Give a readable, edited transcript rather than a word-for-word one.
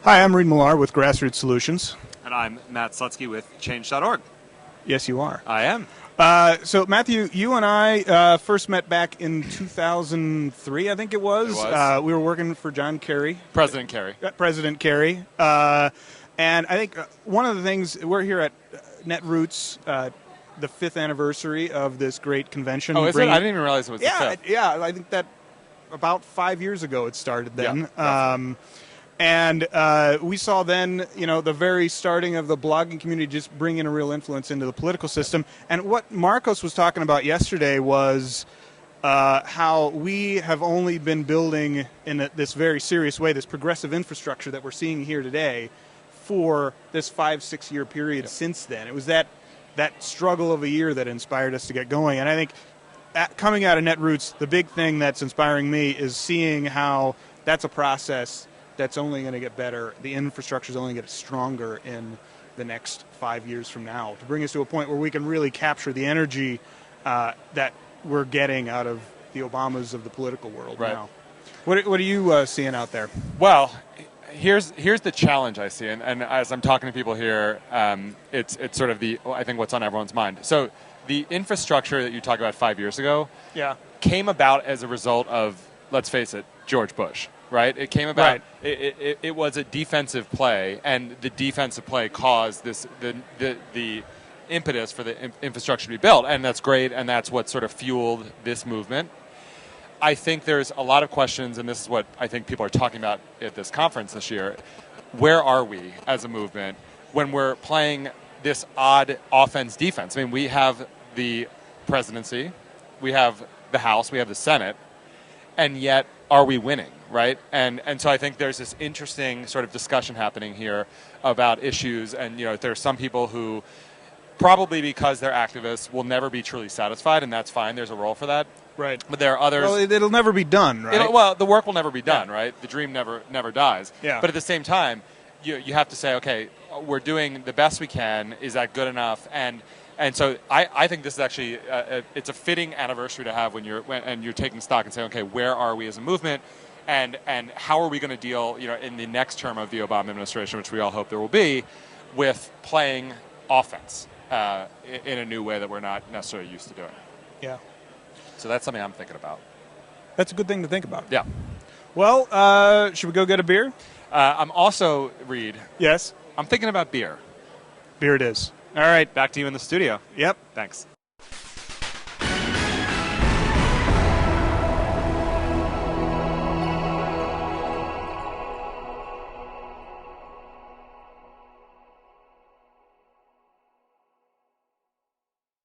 Hi, I'm Reed Millar with Grassroots Solutions. And I'm Matt Slutsky with Change.org. Yes, you are. I am. So, Matthew, you and I first met back in 2003, I think it was. We were working for John Kerry. President Kerry. President Kerry. And I think one of the things, we're here at Netroots, the 5th anniversary of this great convention. Oh, is it? I didn't even realize it was the 5th. Yeah, I think that about 5 years ago it started then. Yeah, and we saw then, the very starting of the blogging community just bringing a real influence into the political system. And what Marcos was talking about yesterday was how we have only been building in this very serious way, this progressive infrastructure that we're seeing here today for this 5-6 year period since then. It was that struggle of a year that inspired us to get going. And I think coming out of Netroots, the big thing that's inspiring me is seeing how that's a process that's only going to get better. The infrastructure is only going to get stronger in the next 5 years from now to bring us to a point where we can really capture the energy that we're getting out of the Obamas of the political world now. What are you seeing out there? Well, here's the challenge I see, and as I'm talking to people here, it's sort of I think what's on everyone's mind. So the infrastructure that you talked about 5 years ago came about as a result of, let's face it, George Bush. Right? It came about. Right. It was a defensive play, and the defensive play caused the impetus for the infrastructure to be built, and that's great, and that's what sort of fueled this movement. I think there's a lot of questions, and this is what I think people are talking about at this conference this year. Where are we as a movement when we're playing this odd offense-defense? I mean, we have the presidency, we have the House, we have the Senate, and yet are we winning? Right, and so I think there's this interesting sort of discussion happening here about issues, and there are some people who, probably because they're activists, will never be truly satisfied, and that's fine. There's a role for that. Right. But there are others. Well, it'll never be done, right? Well, the work will never be done, right? The dream never dies. Yeah. But at the same time, you have to say, okay, we're doing the best we can. Is that good enough? And so I think this is actually it's a fitting anniversary to have when you're taking stock and saying, okay, where are we as a movement? And how are we going to deal, in the next term of the Obama administration, which we all hope there will be, with playing offense in a new way that we're not necessarily used to doing. Yeah. So that's something I'm thinking about. That's a good thing to think about. Yeah. Well, should we go get a beer? I'm also, Reed. Yes. I'm thinking about beer. Beer it is. All right. Back to you in the studio. Yep. Thanks.